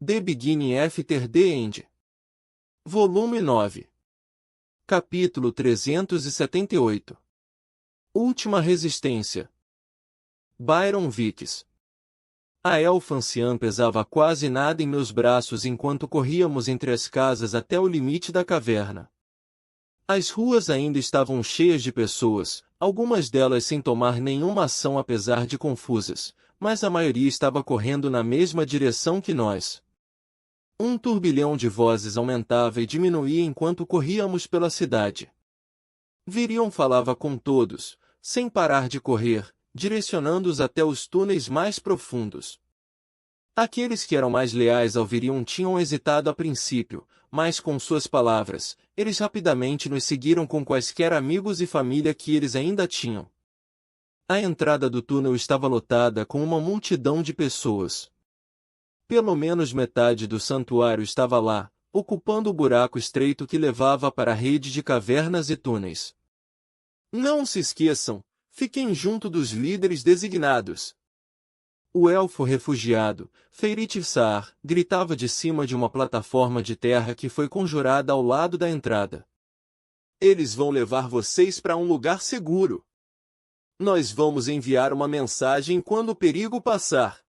The Beginning After the End. Volume 9. Capítulo 378. Última Resistência. Byron Vicks. A elfa anciã pesava quase nada em meus braços enquanto corríamos entre as casas até o limite da caverna. As ruas ainda estavam cheias de pessoas, algumas delas sem tomar nenhuma ação apesar de confusas, mas a maioria estava correndo na mesma direção que nós. Um turbilhão de vozes aumentava e diminuía enquanto corríamos pela cidade. Virion falava com todos, sem parar de correr, direcionando-os até os túneis mais profundos. Aqueles que eram mais leais ao Virion tinham hesitado a princípio, mas com suas palavras, eles rapidamente nos seguiram com quaisquer amigos e família que eles ainda tinham. A entrada do túnel estava lotada com uma multidão de pessoas. Pelo menos metade do santuário estava lá, ocupando o buraco estreito que levava para a rede de cavernas e túneis. Não se esqueçam, fiquem junto dos líderes designados. O elfo refugiado, Feirit Saar, gritava de cima de uma plataforma de terra que foi conjurada ao lado da entrada. Eles vão levar vocês para um lugar seguro. Nós vamos enviar uma mensagem quando o perigo passar.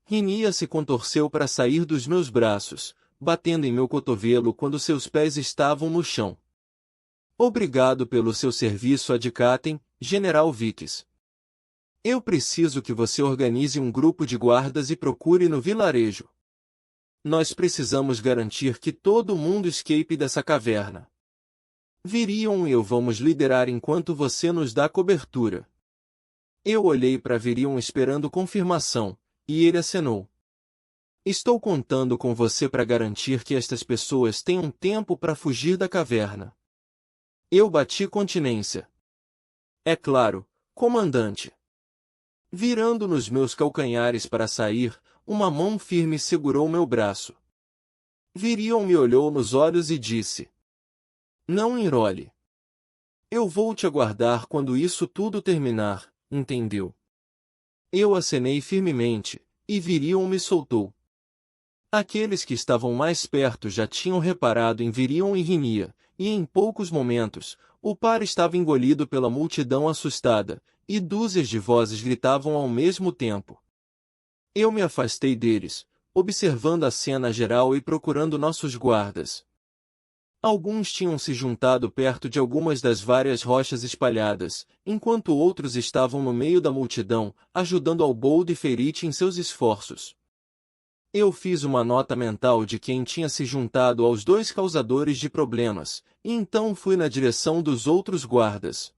Rhynia se contorceu para sair dos meus braços, batendo em meu cotovelo quando seus pés estavam no chão. Obrigado pelo seu serviço ad Catem, General Vicks. Eu preciso que você organize um grupo de guardas e procure no vilarejo. Nós precisamos garantir que todo mundo escape dessa caverna. Virion e eu vamos liderar enquanto você nos dá cobertura. Eu olhei para Virion esperando confirmação, e ele acenou. Estou contando com você para garantir que estas pessoas tenham tempo para fugir da caverna. Eu bati continência. É claro, comandante. Virando nos meus calcanhares para sair, uma mão firme segurou meu braço. Virion me olhou nos olhos e disse: Não enrole. Eu vou te aguardar quando isso tudo terminar, entendeu? Eu acenei firmemente, e Virion me soltou. Aqueles que estavam mais perto já tinham reparado em Virion e Rhynia, e em poucos momentos, o par estava engolido pela multidão assustada, e dúzias de vozes gritavam ao mesmo tempo. Eu me afastei deles, observando a cena geral e procurando nossos guardas. Alguns tinham se juntado perto de algumas das várias rochas espalhadas, enquanto outros estavam no meio da multidão, ajudando Albold e Feirit em seus esforços. Eu fiz uma nota mental de quem tinha se juntado aos dois causadores de problemas, e então fui na direção dos outros guardas.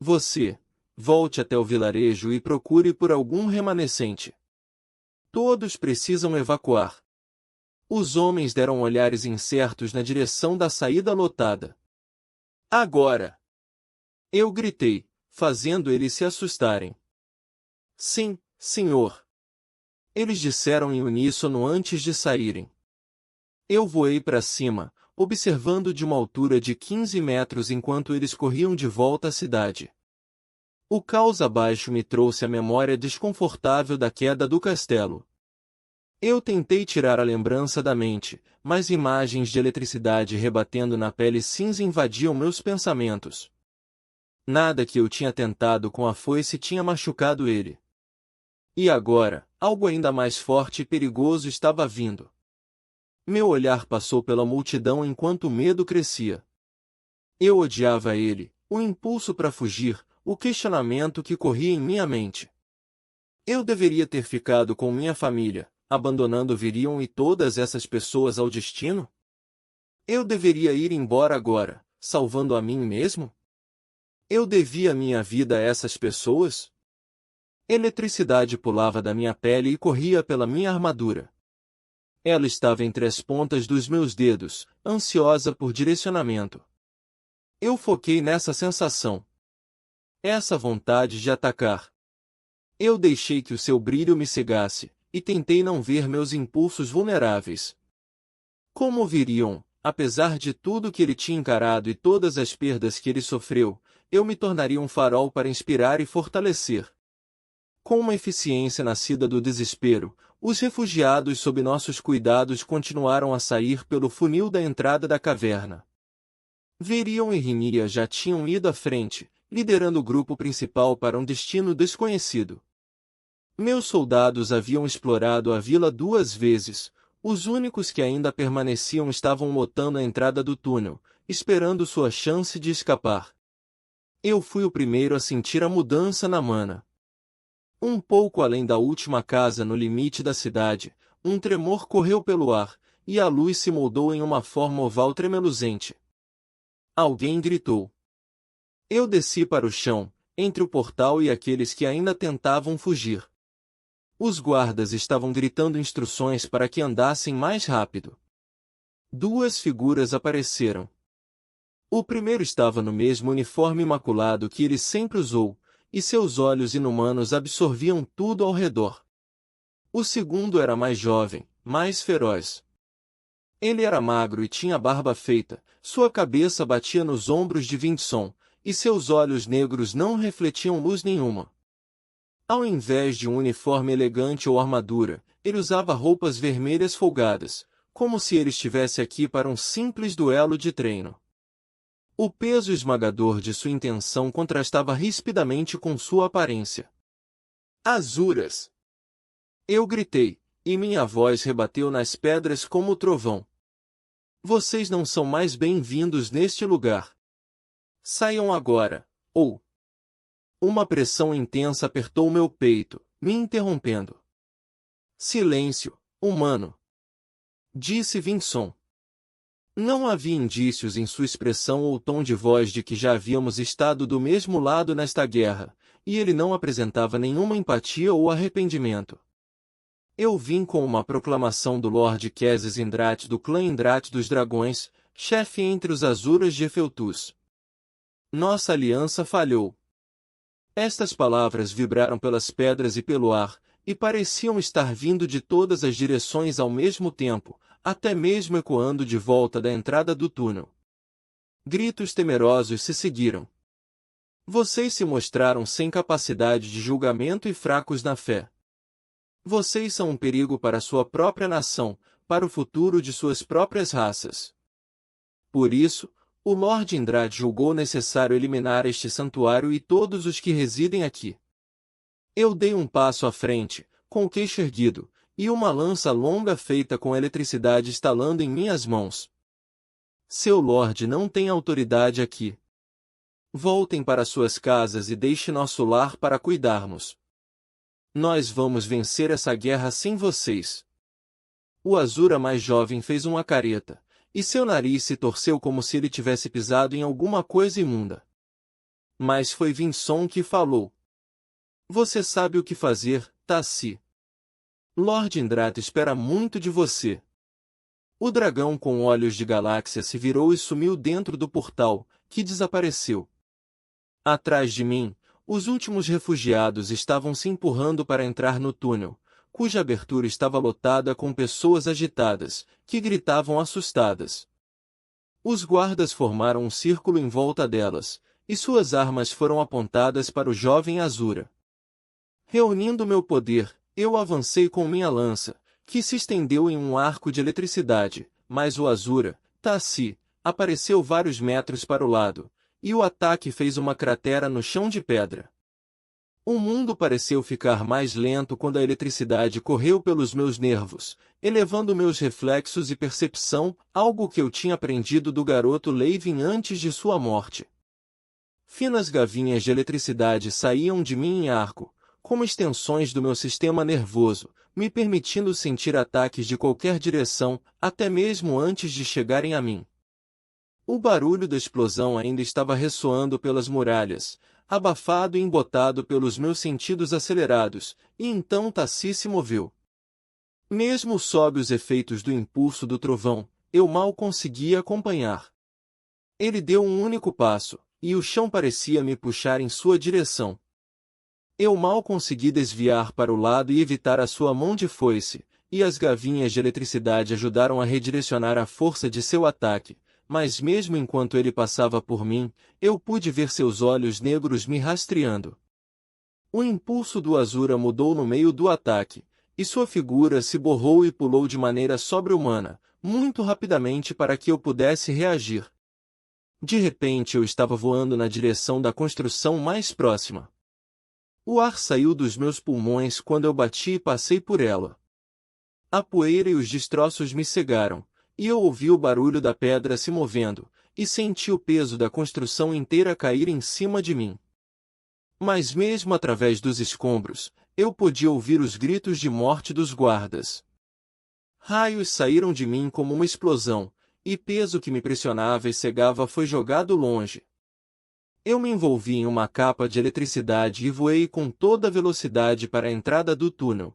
Você, volte até o vilarejo e procure por algum remanescente. Todos precisam evacuar. Os homens deram olhares incertos na direção da saída lotada. Agora! Eu gritei, fazendo eles se assustarem. Sim, senhor. Eles disseram em uníssono antes de saírem. Eu voei para cima, observando de uma altura de 15 metros enquanto eles corriam de volta à cidade. O caos abaixo me trouxe a memória desconfortável da queda do castelo. Eu tentei tirar a lembrança da mente, mas imagens de eletricidade rebatendo na pele cinza invadiam meus pensamentos. Nada que eu tinha tentado com a foice tinha machucado ele. E agora, algo ainda mais forte e perigoso estava vindo. Meu olhar passou pela multidão enquanto o medo crescia. Eu odiava ele, o impulso para fugir, o questionamento que corria em minha mente. Eu deveria ter ficado com minha família, abandonando Virion e todas essas pessoas ao destino? Eu deveria ir embora agora, salvando a mim mesmo? Eu devia minha vida a essas pessoas? Eletricidade pulava da minha pele e corria pela minha armadura. Ela estava entre as pontas dos meus dedos, ansiosa por direcionamento. Eu foquei nessa sensação. Essa vontade de atacar. Eu deixei que o seu brilho me cegasse, e tentei não ver meus impulsos vulneráveis. Como Virion, apesar de tudo que ele tinha encarado e todas as perdas que ele sofreu, eu me tornaria um farol para inspirar e fortalecer. Com uma eficiência nascida do desespero, os refugiados sob nossos cuidados continuaram a sair pelo funil da entrada da caverna. Virion e Rhynia já tinham ido à frente, liderando o grupo principal para um destino desconhecido. Meus soldados haviam explorado a vila 2 vezes, os únicos que ainda permaneciam estavam lotando a entrada do túnel, esperando sua chance de escapar. Eu fui o primeiro a sentir a mudança na mana. Um pouco além da última casa no limite da cidade, um tremor correu pelo ar, e a luz se moldou em uma forma oval tremeluzente. Alguém gritou. Eu desci para o chão, entre o portal e aqueles que ainda tentavam fugir. Os guardas estavam gritando instruções para que andassem mais rápido. 2 figuras apareceram. O primeiro estava no mesmo uniforme imaculado que ele sempre usou, e seus olhos inumanos absorviam tudo ao redor. O segundo era mais jovem, mais feroz. Ele era magro e tinha barba feita, sua cabeça batia nos ombros de Vinson, e seus olhos negros não refletiam luz nenhuma. Ao invés de um uniforme elegante ou armadura, ele usava roupas vermelhas folgadas, como se ele estivesse aqui para um simples duelo de treino. O peso esmagador de sua intenção contrastava rispidamente com sua aparência. Azuras! Eu gritei, e minha voz rebateu nas pedras como o trovão. Vocês não são mais bem-vindos neste lugar. Saiam agora, ou... Uma pressão intensa apertou meu peito, me interrompendo. Silêncio, humano! Disse Vinson. Não havia indícios em sua expressão ou tom de voz de que já havíamos estado do mesmo lado nesta guerra, e ele não apresentava nenhuma empatia ou arrependimento. Eu vim com uma proclamação do Lord Queses Indrat do clã Indrat dos Dragões, chefe entre os Azuras de Efeltus. Nossa aliança falhou. Estas palavras vibraram pelas pedras e pelo ar, e pareciam estar vindo de todas as direções ao mesmo tempo, até mesmo ecoando de volta da entrada do túnel. Gritos temerosos se seguiram. Vocês se mostraram sem capacidade de julgamento e fracos na fé. Vocês são um perigo para sua própria nação, para o futuro de suas próprias raças. Por isso, o Lord Indrat julgou necessário eliminar este santuário e todos os que residem aqui. Eu dei um passo à frente, com o queixo erguido, e uma lança longa feita com eletricidade estalando em minhas mãos. Seu Lorde não tem autoridade aqui. Voltem para suas casas e deixe nosso lar para cuidarmos. Nós vamos vencer essa guerra sem vocês. O Azura mais jovem fez uma careta, e seu nariz se torceu como se ele tivesse pisado em alguma coisa imunda. Mas foi Vinson que falou. Você sabe o que fazer, Tassi. Lord Indrat espera muito de você. O dragão com olhos de galáxia se virou e sumiu dentro do portal, que desapareceu. Atrás de mim, os últimos refugiados estavam se empurrando para entrar no túnel, cuja abertura estava lotada com pessoas agitadas, que gritavam assustadas. Os guardas formaram um círculo em volta delas, e suas armas foram apontadas para o jovem Azura. Reunindo meu poder, eu avancei com minha lança, que se estendeu em um arco de eletricidade, mas o Azura, Tassi, apareceu vários metros para o lado, e o ataque fez uma cratera no chão de pedra. O mundo pareceu ficar mais lento quando a eletricidade correu pelos meus nervos, elevando meus reflexos e percepção, algo que eu tinha aprendido do garoto Levin antes de sua morte. Finas gavinhas de eletricidade saíam de mim em arco, como extensões do meu sistema nervoso, me permitindo sentir ataques de qualquer direção, até mesmo antes de chegarem a mim. O barulho da explosão ainda estava ressoando pelas muralhas, abafado e embotado pelos meus sentidos acelerados, e então Tassi se moveu. Mesmo sob os efeitos do impulso do trovão, eu mal conseguia acompanhar. Ele deu um único passo, e o chão parecia me puxar em sua direção. Eu mal consegui desviar para o lado e evitar a sua mão de foice, e as gavinhas de eletricidade ajudaram a redirecionar a força de seu ataque, mas mesmo enquanto ele passava por mim, eu pude ver seus olhos negros me rastreando. O impulso do Asura mudou no meio do ataque, e sua figura se borrou e pulou de maneira sobre-humana, muito rapidamente para que eu pudesse reagir. De repente eu estava voando na direção da construção mais próxima. O ar saiu dos meus pulmões quando eu bati e passei por ela. A poeira e os destroços me cegaram, e eu ouvi o barulho da pedra se movendo, e senti o peso da construção inteira cair em cima de mim. Mas mesmo através dos escombros, eu podia ouvir os gritos de morte dos guardas. Raios saíram de mim como uma explosão, e peso que me pressionava e cegava foi jogado longe. Eu me envolvi em uma capa de eletricidade e voei com toda a velocidade para a entrada do túnel.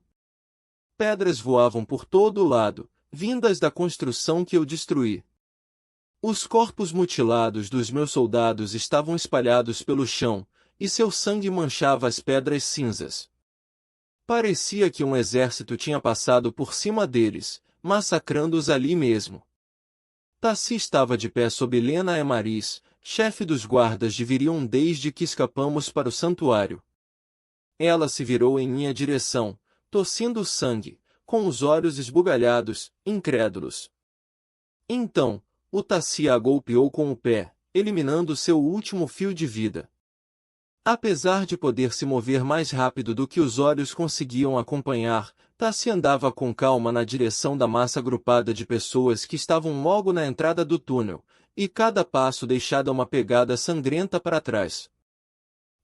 Pedras voavam por todo o lado, vindas da construção que eu destruí. Os corpos mutilados dos meus soldados estavam espalhados pelo chão, e seu sangue manchava as pedras cinzas. Parecia que um exército tinha passado por cima deles, massacrando-os ali mesmo. Tassi estava de pé sob Helena Emariz, chefe dos guardas de Virion desde que escapamos para o santuário. Ela se virou em minha direção, tossindo sangue, com os olhos esbugalhados, incrédulos. Então, o Tassi a golpeou com o pé, eliminando seu último fio de vida. Apesar de poder se mover mais rápido do que os olhos conseguiam acompanhar, Tassi andava com calma na direção da massa agrupada de pessoas que estavam logo na entrada do túnel, e cada passo deixava uma pegada sangrenta para trás.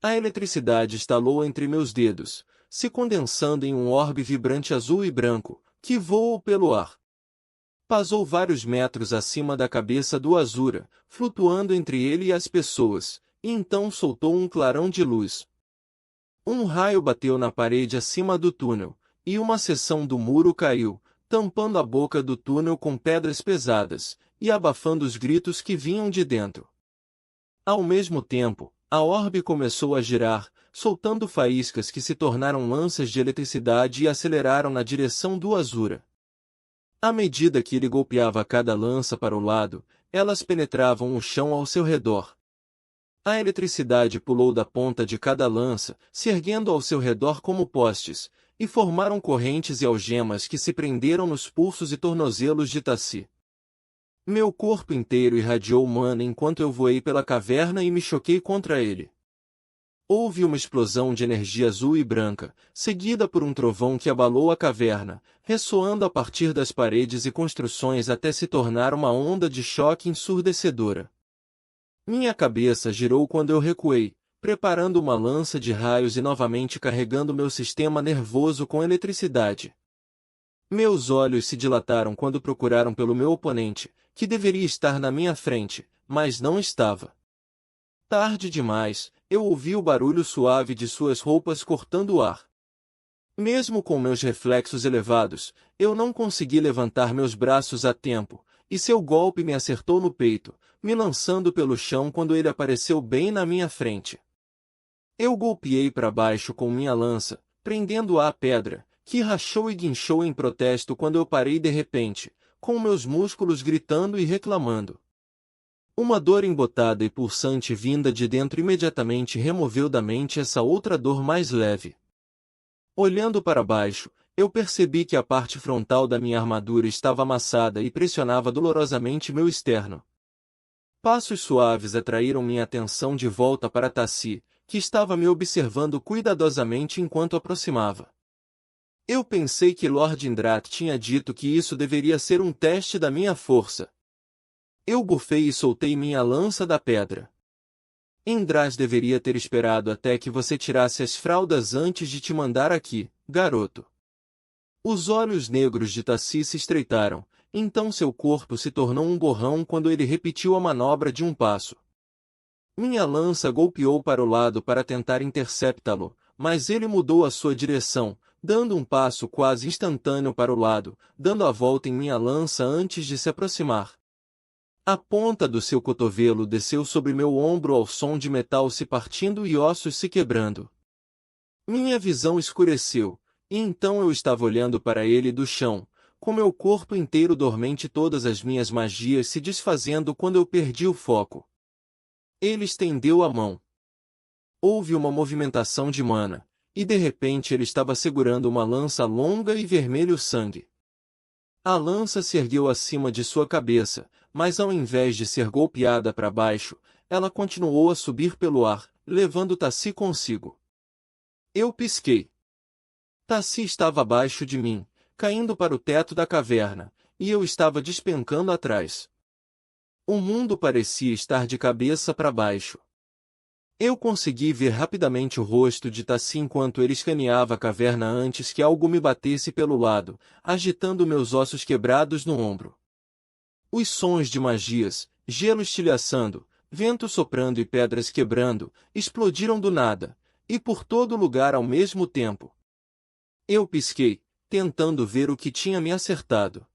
A eletricidade estalou entre meus dedos, se condensando em um orbe vibrante azul e branco, que voou pelo ar. Passou vários metros acima da cabeça do Asura, flutuando entre ele e as pessoas, e então soltou um clarão de luz. Um raio bateu na parede acima do túnel, e uma seção do muro caiu, tampando a boca do túnel com pedras pesadas, e abafando os gritos que vinham de dentro. Ao mesmo tempo, a orbe começou a girar, soltando faíscas que se tornaram lanças de eletricidade e aceleraram na direção do Asura. À medida que ele golpeava cada lança para o lado, elas penetravam o chão ao seu redor. A eletricidade pulou da ponta de cada lança, se erguendo ao seu redor como postes, e formaram correntes e algemas que se prenderam nos pulsos e tornozelos de Tassi. Meu corpo inteiro irradiou mana enquanto eu voei pela caverna e me choquei contra ele. Houve uma explosão de energia azul e branca, seguida por um trovão que abalou a caverna, ressoando a partir das paredes e construções até se tornar uma onda de choque ensurdecedora. Minha cabeça girou quando eu recuei, preparando uma lança de raios e novamente carregando meu sistema nervoso com eletricidade. Meus olhos se dilataram quando procuraram pelo meu oponente, que deveria estar na minha frente, mas não estava. Tarde demais, eu ouvi o barulho suave de suas roupas cortando o ar. Mesmo com meus reflexos elevados, eu não consegui levantar meus braços a tempo, e seu golpe me acertou no peito, me lançando pelo chão quando ele apareceu bem na minha frente. Eu golpeei para baixo com minha lança, prendendo-a à pedra, que rachou e guinchou em protesto quando eu parei de repente, com meus músculos gritando e reclamando. Uma dor embotada e pulsante vinda de dentro imediatamente removeu da mente essa outra dor mais leve. Olhando para baixo, eu percebi que a parte frontal da minha armadura estava amassada e pressionava dolorosamente meu externo. Passos suaves atraíram minha atenção de volta para Tassi, que estava me observando cuidadosamente enquanto aproximava. Eu pensei que Lord Indrat tinha dito que isso deveria ser um teste da minha força. Eu bufei e soltei minha lança da pedra. Indrat deveria ter esperado até que você tirasse as fraldas antes de te mandar aqui, garoto. Os olhos negros de Tassi se estreitaram, então seu corpo se tornou um borrão quando ele repetiu a manobra de um passo. Minha lança golpeou para o lado para tentar interceptá-lo, mas ele mudou a sua direção, dando um passo quase instantâneo para o lado, dando a volta em minha lança antes de se aproximar. A ponta do seu cotovelo desceu sobre meu ombro ao som de metal se partindo e ossos se quebrando. Minha visão escureceu, e então eu estava olhando para ele do chão, com meu corpo inteiro dormente, todas as minhas magias se desfazendo quando eu perdi o foco. Ele estendeu a mão. Houve uma movimentação de mana, e de repente ele estava segurando uma lança longa e vermelho sangue. A lança se ergueu acima de sua cabeça, mas ao invés de ser golpeada para baixo, ela continuou a subir pelo ar, levando Tassi consigo. Eu pisquei. Tassi estava abaixo de mim, caindo para o teto da caverna, e eu estava despencando atrás. O mundo parecia estar de cabeça para baixo. Eu consegui ver rapidamente o rosto de Tassi enquanto ele escaneava a caverna antes que algo me batesse pelo lado, agitando meus ossos quebrados no ombro. Os sons de magias, gelo estilhaçando, vento soprando e pedras quebrando, explodiram do nada, e por todo lugar ao mesmo tempo. Eu pisquei, tentando ver o que tinha me acertado.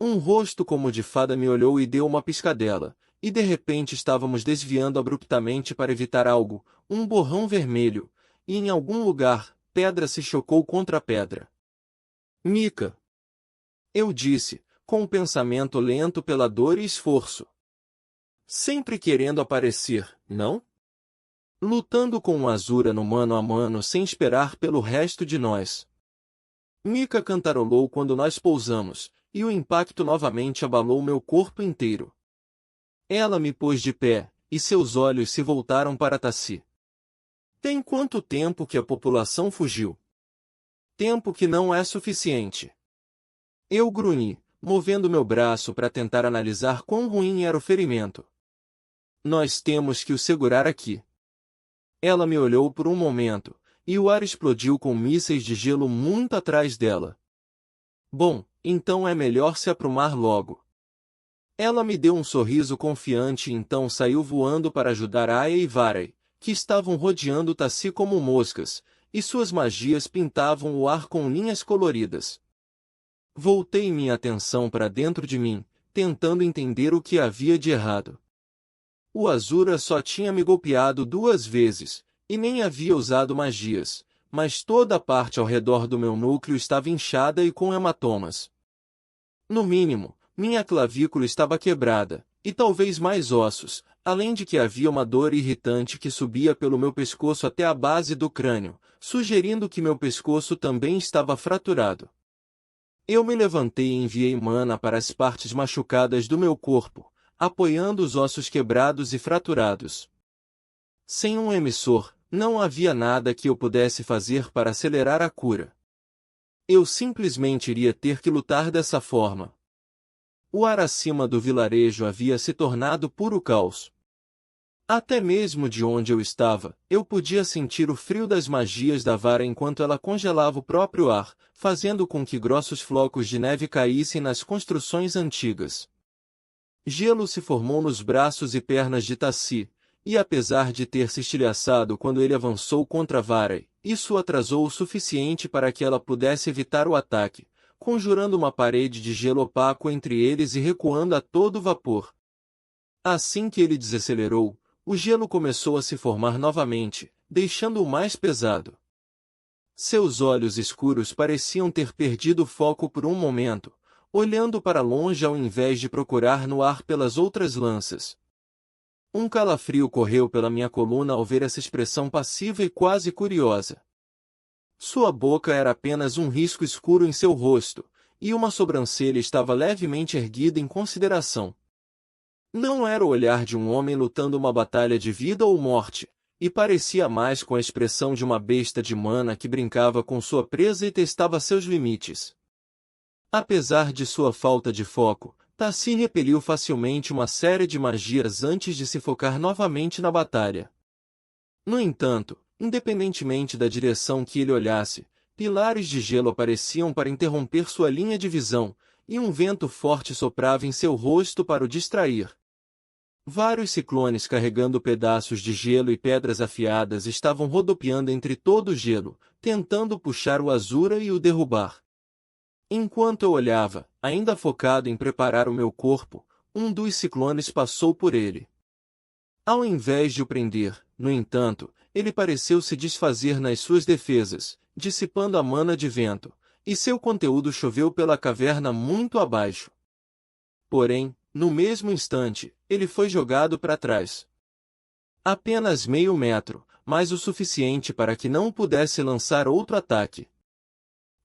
Um rosto como de fada me olhou e deu uma piscadela, e de repente estávamos desviando abruptamente para evitar algo, um borrão vermelho, e em algum lugar, pedra se chocou contra pedra. Mika! Eu disse, com um pensamento lento pela dor e esforço. Sempre querendo aparecer, não? Lutando com o Azura no mano a mano sem esperar pelo resto de nós. Mika cantarolou quando nós pousamos, e o impacto novamente abalou meu corpo inteiro. Ela me pôs de pé, e seus olhos se voltaram para Tassi. Tem quanto tempo que a população fugiu? Tempo que não é suficiente. Eu grunhi, movendo meu braço para tentar analisar quão ruim era o ferimento. Nós temos que o segurar aqui. Ela me olhou por um momento, e o ar explodiu com mísseis de gelo muito atrás dela. Bom, então é melhor se aprumar logo. Ela me deu um sorriso confiante e então saiu voando para ajudar Aya e Varey, que estavam rodeando Tassi como moscas, e suas magias pintavam o ar com linhas coloridas. Voltei minha atenção para dentro de mim, tentando entender o que havia de errado. O Azura só tinha me golpeado 2 vezes, e nem havia usado magias, mas toda a parte ao redor do meu núcleo estava inchada e com hematomas. No mínimo, minha clavícula estava quebrada, e talvez mais ossos, além de que havia uma dor irritante que subia pelo meu pescoço até a base do crânio, sugerindo que meu pescoço também estava fraturado. Eu me levantei e enviei mana para as partes machucadas do meu corpo, apoiando os ossos quebrados e fraturados. Sem um emissor, não havia nada que eu pudesse fazer para acelerar a cura. Eu simplesmente iria ter que lutar dessa forma. O ar acima do vilarejo havia se tornado puro caos. Até mesmo de onde eu estava, eu podia sentir o frio das magias da vara enquanto ela congelava o próprio ar, fazendo com que grossos flocos de neve caíssem nas construções antigas. Gelo se formou nos braços e pernas de Tassi, e apesar de ter se estilhaçado quando ele avançou contra Varey, isso atrasou o suficiente para que ela pudesse evitar o ataque, conjurando uma parede de gelo opaco entre eles e recuando a todo vapor. Assim que ele desacelerou, o gelo começou a se formar novamente, deixando-o mais pesado. Seus olhos escuros pareciam ter perdido o foco por um momento, olhando para longe ao invés de procurar no ar pelas outras lanças. Um calafrio correu pela minha coluna ao ver essa expressão passiva e quase curiosa. Sua boca era apenas um risco escuro em seu rosto, e uma sobrancelha estava levemente erguida em consideração. Não era o olhar de um homem lutando uma batalha de vida ou morte, e parecia mais com a expressão de uma besta de mana que brincava com sua presa e testava seus limites. Apesar de sua falta de foco, Tassi repeliu facilmente uma série de magias antes de se focar novamente na batalha. No entanto, independentemente da direção que ele olhasse, pilares de gelo apareciam para interromper sua linha de visão, e um vento forte soprava em seu rosto para o distrair. Vários ciclones carregando pedaços de gelo e pedras afiadas estavam rodopiando entre todo o gelo, tentando puxar o Azura e o derrubar. Enquanto eu olhava, ainda focado em preparar o meu corpo, um dos ciclones passou por ele. Ao invés de o prender, no entanto, ele pareceu se desfazer nas suas defesas, dissipando a mana de vento, e seu conteúdo choveu pela caverna muito abaixo. Porém, no mesmo instante, ele foi jogado para trás. Apenas meio metro, mas o suficiente para que não pudesse lançar outro ataque.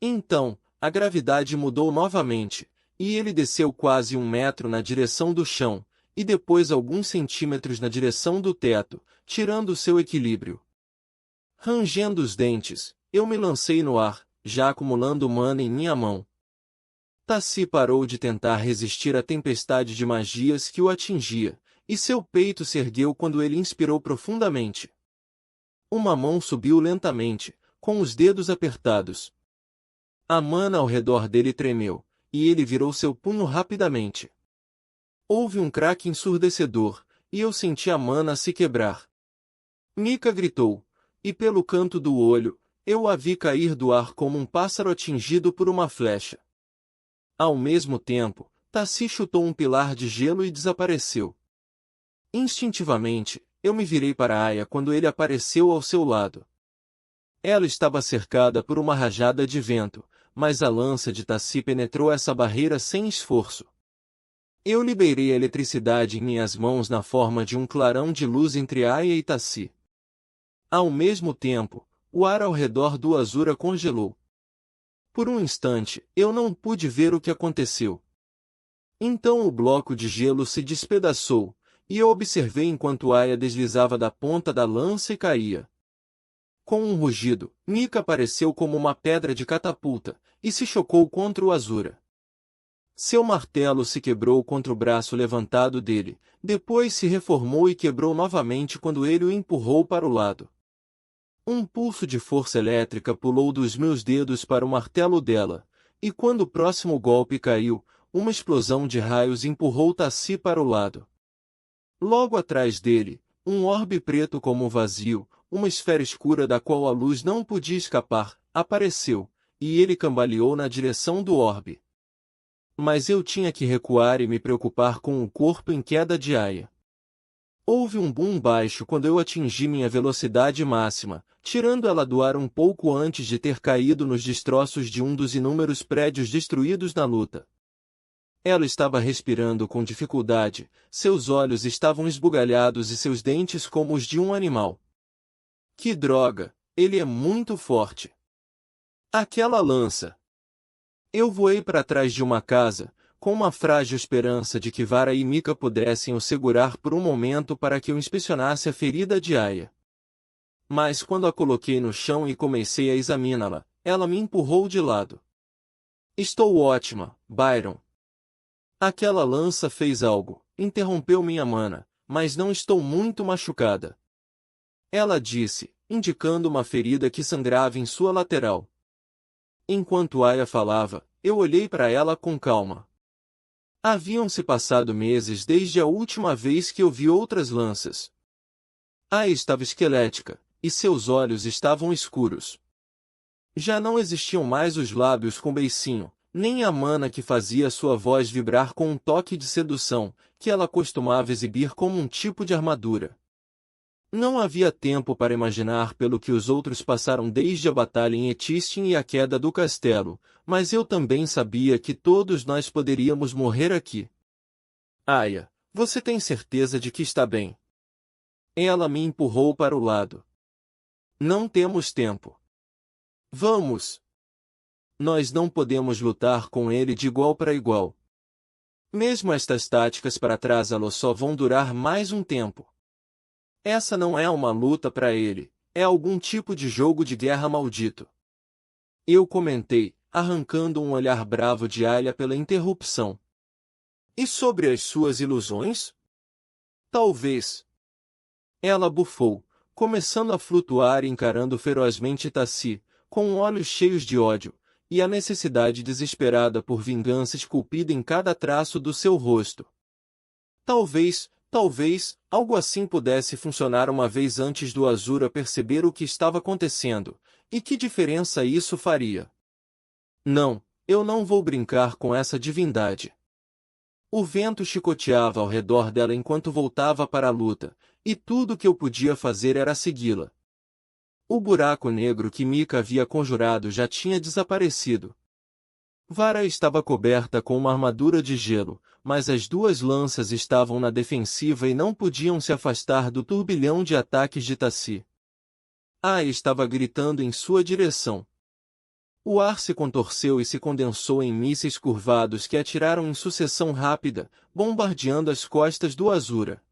Então, a gravidade mudou novamente, e ele desceu quase 1 metro na direção do chão, e depois alguns centímetros na direção do teto, tirando seu equilíbrio. Rangendo os dentes, eu me lancei no ar, já acumulando mana em minha mão. Tassi parou de tentar resistir à tempestade de magias que o atingia, e seu peito se ergueu quando ele inspirou profundamente. Uma mão subiu lentamente, com os dedos apertados. A mana ao redor dele tremeu, e ele virou seu punho rapidamente. Houve um craque ensurdecedor, e eu senti a mana se quebrar. Mika gritou, e pelo canto do olho, eu a vi cair do ar como um pássaro atingido por uma flecha. Ao mesmo tempo, Tassi chutou um pilar de gelo e desapareceu. Instintivamente, eu me virei para Aya quando ele apareceu ao seu lado. Ela estava cercada por uma rajada de vento, mas a lança de Tassi penetrou essa barreira sem esforço. Eu liberei a eletricidade em minhas mãos na forma de um clarão de luz entre Aya e Tassi. Ao mesmo tempo, o ar ao redor do Azura congelou. Por um instante, eu não pude ver o que aconteceu. Então o bloco de gelo se despedaçou, e eu observei enquanto Aya deslizava da ponta da lança e caía. Com um rugido, Mika apareceu como uma pedra de catapulta, e se chocou contra o Azura. Seu martelo se quebrou contra o braço levantado dele, depois se reformou e quebrou novamente quando ele o empurrou para o lado. Um pulso de força elétrica pulou dos meus dedos para o martelo dela, e quando o próximo golpe caiu, uma explosão de raios empurrou Tassi para o lado. Logo atrás dele, um orbe preto como vazio, uma esfera escura da qual a luz não podia escapar, apareceu, e ele cambaleou na direção do orbe. Mas eu tinha que recuar e me preocupar com o corpo em queda de Aya. Houve um boom baixo quando eu atingi minha velocidade máxima, tirando ela do ar um pouco antes de ter caído nos destroços de um dos inúmeros prédios destruídos na luta. Ela estava respirando com dificuldade, seus olhos estavam esbugalhados e seus dentes como os de um animal. Que droga, ele é muito forte. Aquela lança. Eu voei para trás de uma casa, com uma frágil esperança de que Vara e Mika pudessem o segurar por um momento para que eu inspecionasse a ferida de Aya. Mas quando a coloquei no chão e comecei a examiná-la, ela me empurrou de lado. Estou ótima, Byron. Aquela lança fez algo, interrompeu minha mana, mas não estou muito machucada. Ela disse, indicando uma ferida que sangrava em sua lateral. Enquanto Aya falava, eu olhei para ela com calma. Haviam-se passado meses desde a última vez que eu vi outras lanças. Aya estava esquelética, e seus olhos estavam escuros. Já não existiam mais os lábios com beicinho, nem a mana que fazia sua voz vibrar com um toque de sedução, que ela costumava exibir como um tipo de armadura. Não havia tempo para imaginar pelo que os outros passaram desde a batalha em Etistin e a queda do castelo, mas eu também sabia que todos nós poderíamos morrer aqui. Aya, você tem certeza de que está bem? Ela me empurrou para o lado. Não temos tempo. Vamos! Nós não podemos lutar com ele de igual para igual. Mesmo estas táticas para atrasá-lo só vão durar mais um tempo. Essa não é uma luta para ele, é algum tipo de jogo de guerra maldito. Eu comentei, arrancando um olhar bravo de Aya pela interrupção. E sobre as suas ilusões? Talvez. Ela bufou, começando a flutuar e encarando ferozmente Tassi, com olhos cheios de ódio, e a necessidade desesperada por vingança esculpida em cada traço do seu rosto. Talvez, algo assim pudesse funcionar uma vez antes do Azura perceber o que estava acontecendo, e que diferença isso faria. Não, eu não vou brincar com essa divindade. O vento chicoteava ao redor dela enquanto voltava para a luta, e tudo o que eu podia fazer era segui-la. O buraco negro que Mika havia conjurado já tinha desaparecido. Vara estava coberta com uma armadura de gelo, mas as duas lanças estavam na defensiva e não podiam se afastar do turbilhão de ataques de Tassi. Aya estava gritando em sua direção. O ar se contorceu e se condensou em mísseis curvados que atiraram em sucessão rápida, bombardeando as costas do Azura.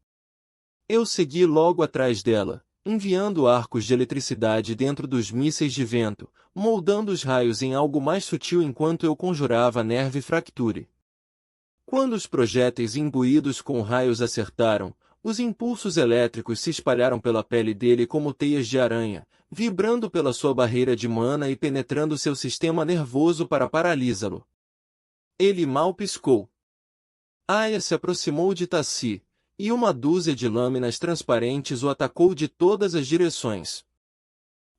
Eu segui logo atrás dela, enviando arcos de eletricidade dentro dos mísseis de vento, moldando os raios em algo mais sutil enquanto eu conjurava Nerve Fracture. Quando os projéteis imbuídos com raios acertaram, os impulsos elétricos se espalharam pela pele dele como teias de aranha, vibrando pela sua barreira de mana e penetrando seu sistema nervoso para paralisá-lo. Ele mal piscou. Aya se aproximou de Tassi, e uma dúzia de lâminas transparentes o atacou de todas as direções.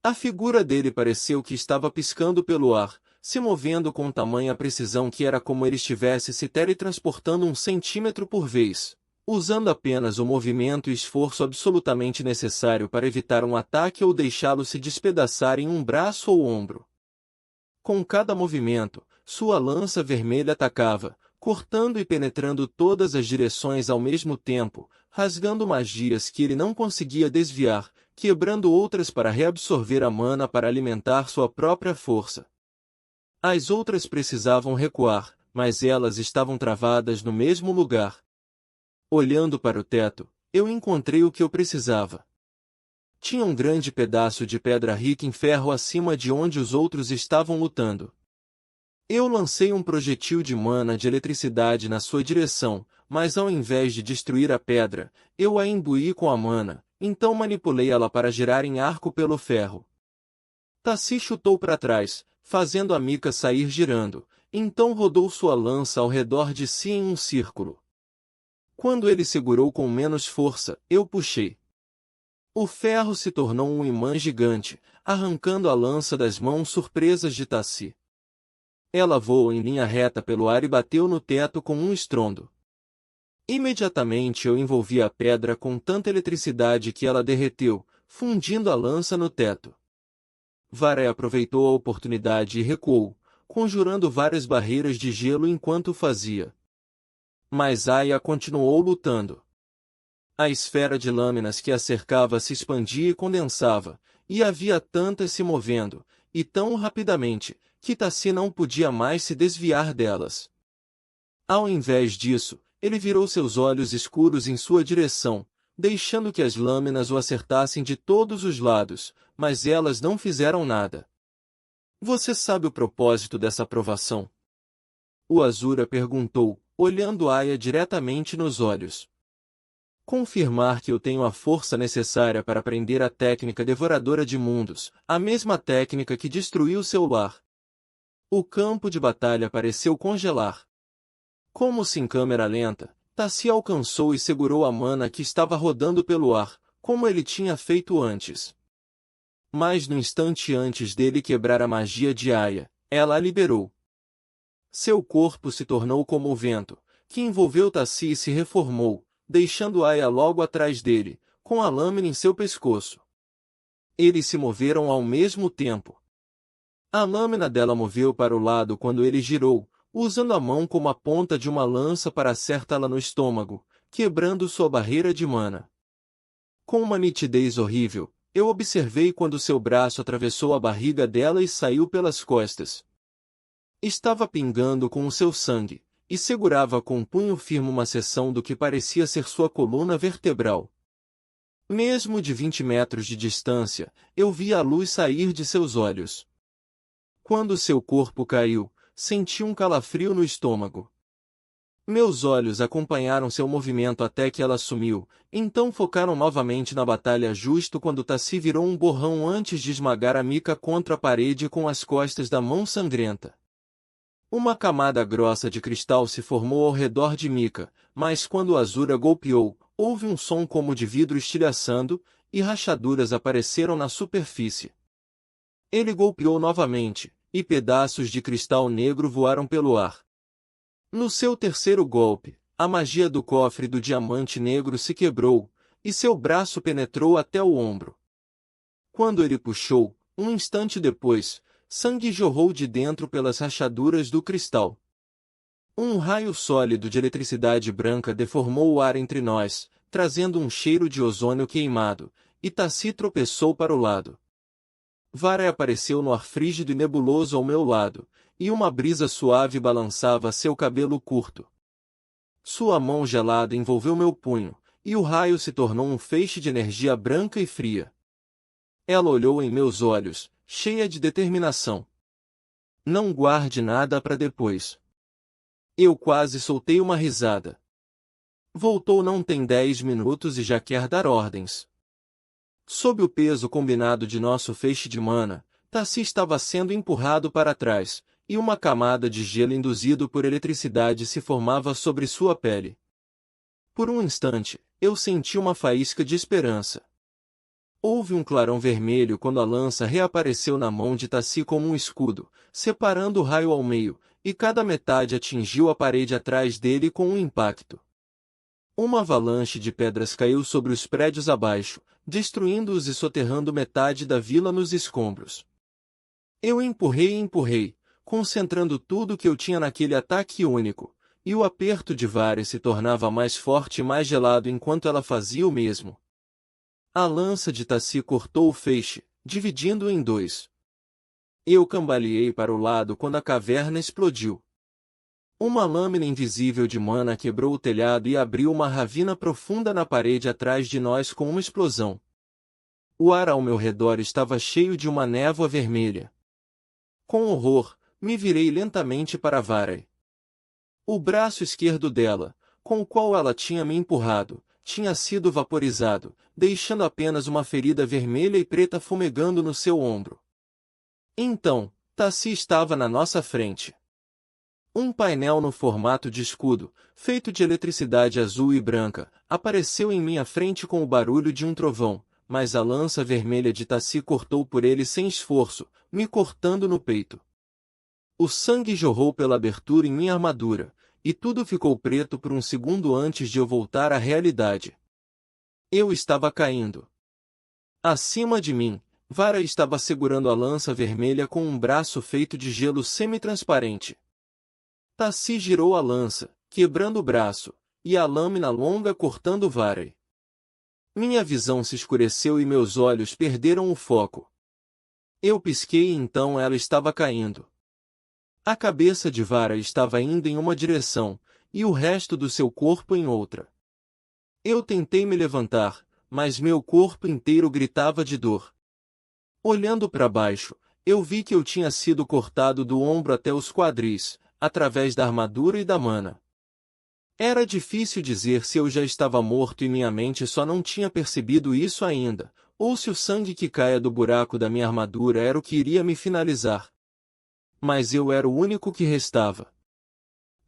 A figura dele pareceu que estava piscando pelo ar, se movendo com tamanha precisão que era como ele estivesse se teletransportando 1 centímetro por vez, usando apenas o movimento e esforço absolutamente necessário para evitar um ataque ou deixá-lo se despedaçar em um braço ou ombro. Com cada movimento, sua lança vermelha atacava, cortando e penetrando todas as direções ao mesmo tempo, rasgando magias que ele não conseguia desviar, quebrando outras para reabsorver a mana para alimentar sua própria força. As outras precisavam recuar, mas elas estavam travadas no mesmo lugar. Olhando para o teto, eu encontrei o que eu precisava. Tinha um grande pedaço de pedra rica em ferro acima de onde os outros estavam lutando. Eu lancei um projetil de mana de eletricidade na sua direção, mas ao invés de destruir a pedra, eu a imbuí com a mana, então manipulei ela para girar em arco pelo ferro. Tassi chutou para trás, fazendo a mica sair girando, então rodou sua lança ao redor de si em um círculo. Quando ele segurou com menos força, eu puxei. O ferro se tornou um imã gigante, arrancando a lança das mãos surpresas de Tassi. Ela voou em linha reta pelo ar e bateu no teto com um estrondo. Imediatamente eu envolvi a pedra com tanta eletricidade que ela derreteu, fundindo a lança no teto. Varé aproveitou a oportunidade e recuou, conjurando várias barreiras de gelo enquanto o fazia. Mas Aya continuou lutando. A esfera de lâminas que a cercava se expandia e condensava, e havia tantas se movendo, e tão rapidamente, que Tassi não podia mais se desviar delas. Ao invés disso, ele virou seus olhos escuros em sua direção, deixando que as lâminas o acertassem de todos os lados, mas elas não fizeram nada. Você sabe o propósito dessa provação? O Azura perguntou, olhando Aya diretamente nos olhos. Confirmar que eu tenho a força necessária para aprender a técnica devoradora de mundos, a mesma técnica que destruiu seu lar. O campo de batalha pareceu congelar. Como se em câmera lenta, Tassi alcançou e segurou a mana que estava rodando pelo ar, como ele tinha feito antes. Mas no instante antes dele quebrar a magia de Aya, ela a liberou. Seu corpo se tornou como o vento, que envolveu Tassi e se reformou, deixando Aya logo atrás dele, com a lâmina em seu pescoço. Eles se moveram ao mesmo tempo. A lâmina dela moveu para o lado quando ele girou, usando a mão como a ponta de uma lança para acertá-la no estômago, quebrando sua barreira de mana. Com uma nitidez horrível, eu observei quando seu braço atravessou a barriga dela e saiu pelas costas. Estava pingando com o seu sangue, e segurava com um punho firme uma seção do que parecia ser sua coluna vertebral. Mesmo de 20 metros de distância, eu vi a luz sair de seus olhos. Quando seu corpo caiu, senti um calafrio no estômago. Meus olhos acompanharam seu movimento até que ela sumiu, então focaram novamente na batalha justo quando Tassi virou um borrão antes de esmagar a mica contra a parede com as costas da mão sangrenta. Uma camada grossa de cristal se formou ao redor de Mika, mas quando o Azura golpeou, houve um som como de vidro estilhaçando, e rachaduras apareceram na superfície. Ele golpeou novamente, e pedaços de cristal negro voaram pelo ar. No seu terceiro golpe, a magia do cofre do diamante negro se quebrou, e seu braço penetrou até o ombro. Quando ele puxou, um instante depois, sangue jorrou de dentro pelas rachaduras do cristal. Um raio sólido de eletricidade branca deformou o ar entre nós, trazendo um cheiro de ozônio queimado, e Tassi tropeçou para o lado. Vara apareceu no ar frígido e nebuloso ao meu lado, e uma brisa suave balançava seu cabelo curto. Sua mão gelada envolveu meu punho, e o raio se tornou um feixe de energia branca e fria. Ela olhou em meus olhos, cheia de determinação. Não guarde nada para depois. Eu quase soltei uma risada. Voltou não tem 10 minutos e já quer dar ordens. Sob o peso combinado de nosso feixe de mana, Tassi estava sendo empurrado para trás, e uma camada de gelo induzido por eletricidade se formava sobre sua pele. Por um instante, eu senti uma faísca de esperança. Houve um clarão vermelho quando a lança reapareceu na mão de Tassi como um escudo, separando o raio ao meio, e cada metade atingiu a parede atrás dele com um impacto. Uma avalanche de pedras caiu sobre os prédios abaixo, destruindo-os e soterrando metade da vila nos escombros. Eu empurrei e empurrei, concentrando tudo que eu tinha naquele ataque único, e o aperto de Vara se tornava mais forte e mais gelado enquanto ela fazia o mesmo. A lança de Tassi cortou o feixe, dividindo-o em dois. Eu cambaleei para o lado quando a caverna explodiu. Uma lâmina invisível de mana quebrou o telhado e abriu uma ravina profunda na parede atrás de nós com uma explosão. O ar ao meu redor estava cheio de uma névoa vermelha. Com horror, me virei lentamente para Vara. O braço esquerdo dela, com o qual ela tinha me empurrado, tinha sido vaporizado, deixando apenas uma ferida vermelha e preta fumegando no seu ombro. Então, Tassi estava na nossa frente. Um painel no formato de escudo, feito de eletricidade azul e branca, apareceu em minha frente com o barulho de um trovão, mas a lança vermelha de Tassi cortou por ele sem esforço, me cortando no peito. O sangue jorrou pela abertura em minha armadura, e tudo ficou preto por um segundo antes de eu voltar à realidade. Eu estava caindo. Acima de mim, Vara estava segurando a lança vermelha com um braço feito de gelo semi-transparente. Tassi girou a lança, quebrando o braço, e a lâmina longa cortando Vara. Minha visão se escureceu e meus olhos perderam o foco. Eu pisquei e então ela estava caindo. A cabeça de Vara estava indo em uma direção, e o resto do seu corpo em outra. Eu tentei me levantar, mas meu corpo inteiro gritava de dor. Olhando para baixo, eu vi que eu tinha sido cortado do ombro até os quadris, através da armadura e da mana. Era difícil dizer se eu já estava morto e minha mente só não tinha percebido isso ainda, ou se o sangue que caia do buraco da minha armadura era o que iria me finalizar. Mas eu era o único que restava.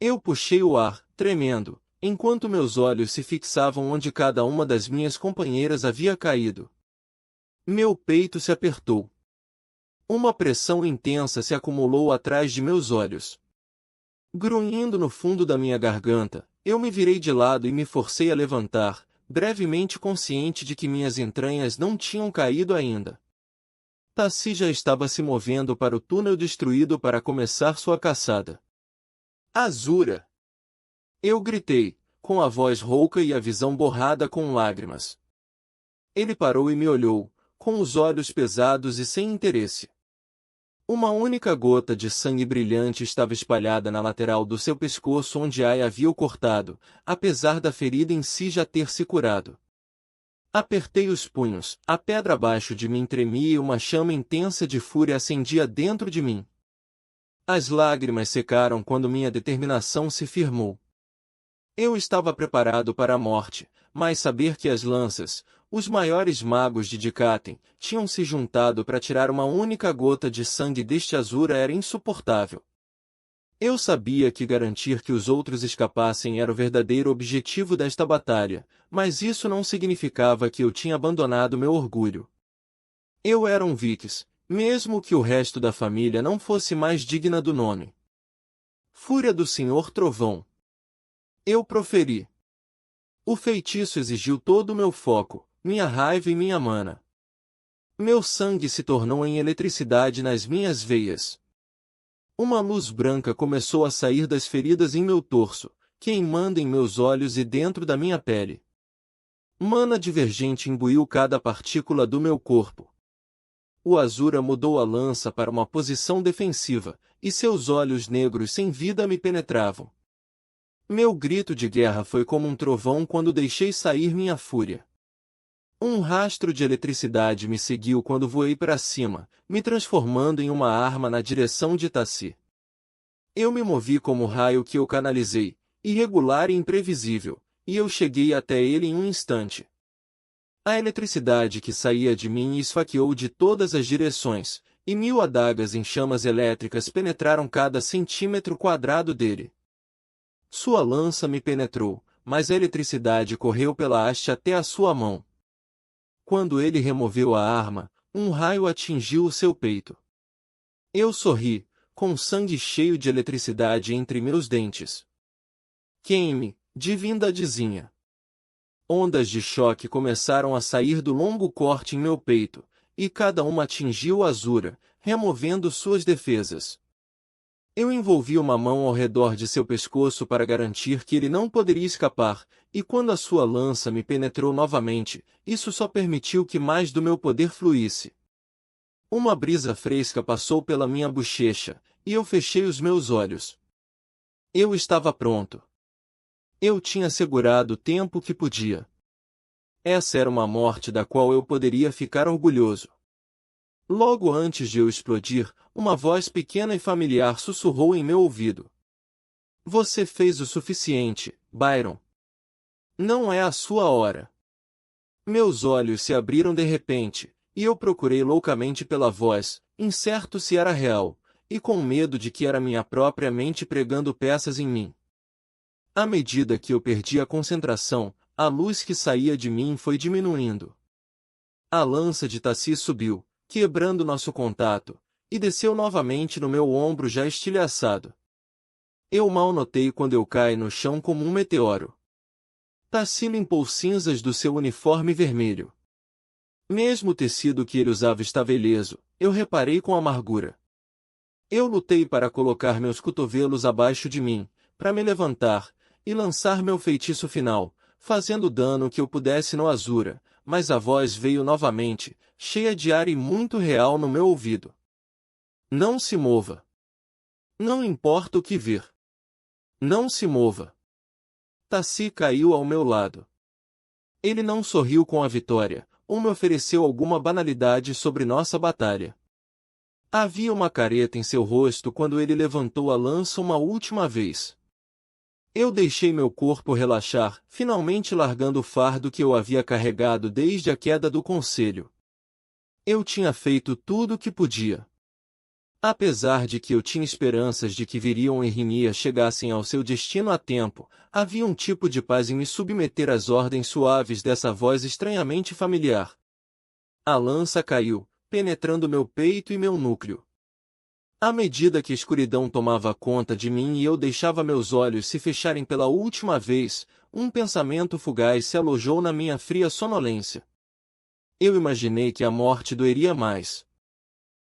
Eu puxei o ar, tremendo, enquanto meus olhos se fixavam onde cada uma das minhas companheiras havia caído. Meu peito se apertou. Uma pressão intensa se acumulou atrás de meus olhos. Grunhindo no fundo da minha garganta, eu me virei de lado e me forcei a levantar, brevemente consciente de que minhas entranhas não tinham caído ainda. Tassi já estava se movendo para o túnel destruído para começar sua caçada. Azura! Eu gritei, com a voz rouca e a visão borrada com lágrimas. Ele parou e me olhou, com os olhos pesados e sem interesse. Uma única gota de sangue brilhante estava espalhada na lateral do seu pescoço onde Ai havia o cortado, apesar da ferida em si já ter se curado. Apertei os punhos, a pedra abaixo de mim tremia e uma chama intensa de fúria acendia dentro de mim. As lágrimas secaram quando minha determinação se firmou. Eu estava preparado para a morte, mas saber que as lanças, os maiores magos de Dikaten, tinham se juntado para tirar uma única gota de sangue deste Azura era insuportável. Eu sabia que garantir que os outros escapassem era o verdadeiro objetivo desta batalha, mas isso não significava que eu tinha abandonado meu orgulho. Eu era um Vix, mesmo que o resto da família não fosse mais digna do nome. Fúria do Senhor Trovão. Eu proferi. O feitiço exigiu todo o meu foco, minha raiva e minha mana. Meu sangue se tornou em eletricidade nas minhas veias. Uma luz branca começou a sair das feridas em meu torso, queimando em meus olhos e dentro da minha pele. Mana divergente imbuiu cada partícula do meu corpo. O Azura mudou a lança para uma posição defensiva, e seus olhos negros sem vida me penetravam. Meu grito de guerra foi como um trovão quando deixei sair minha fúria. Um rastro de eletricidade me seguiu quando voei para cima, me transformando em uma arma na direção de Tassi. Eu me movi como o raio que eu canalizei, irregular e imprevisível, e eu cheguei até ele em um instante. A eletricidade que saía de mim esfaqueou de todas as direções, e 1000 adagas em chamas elétricas penetraram cada centímetro quadrado dele. Sua lança me penetrou, mas a eletricidade correu pela haste até a sua mão. Quando ele removeu a arma, um raio atingiu o seu peito. Eu sorri, com sangue cheio de eletricidade entre meus dentes. Queime, divindadezinha. Ondas de choque começaram a sair do longo corte em meu peito, e cada uma atingiu Azura, removendo suas defesas. Eu envolvi uma mão ao redor de seu pescoço para garantir que ele não poderia escapar, e quando a sua lança me penetrou novamente, isso só permitiu que mais do meu poder fluísse. Uma brisa fresca passou pela minha bochecha, e eu fechei os meus olhos. Eu estava pronto. Eu tinha segurado o tempo que podia. Essa era uma morte da qual eu poderia ficar orgulhoso. Logo antes de eu explodir, uma voz pequena e familiar sussurrou em meu ouvido. Você fez o suficiente, Byron. Não é a sua hora. Meus olhos se abriram de repente, e eu procurei loucamente pela voz, incerto se era real, e com medo de que era minha própria mente pregando peças em mim. À medida que eu perdi a concentração, a luz que saía de mim foi diminuindo. A lança de Tassi subiu, quebrando nosso contato, e desceu novamente no meu ombro já estilhaçado. Eu mal notei quando eu caí no chão como um meteoro. Tassi limpou cinzas do seu uniforme vermelho. Mesmo o tecido que ele usava estava ileso, eu reparei com amargura. Eu lutei para colocar meus cotovelos abaixo de mim, para me levantar, e lançar meu feitiço final, fazendo o dano que eu pudesse no Azura, mas a voz veio novamente, cheia de ar e muito real no meu ouvido. Não se mova. Não importa o que vir. Não se mova. Tassi caiu ao meu lado. Ele não sorriu com a vitória, ou me ofereceu alguma banalidade sobre nossa batalha. Havia uma careta em seu rosto quando ele levantou a lança uma última vez. Eu deixei meu corpo relaxar, finalmente largando o fardo que eu havia carregado desde a queda do conselho. Eu tinha feito tudo o que podia. Apesar de que eu tinha esperanças de que Virion e Rimia chegassem ao seu destino a tempo, havia um tipo de paz em me submeter às ordens suaves dessa voz estranhamente familiar. A lança caiu, penetrando meu peito e meu núcleo. À medida que a escuridão tomava conta de mim e eu deixava meus olhos se fecharem pela última vez, um pensamento fugaz se alojou na minha fria sonolência. Eu imaginei que a morte doeria mais.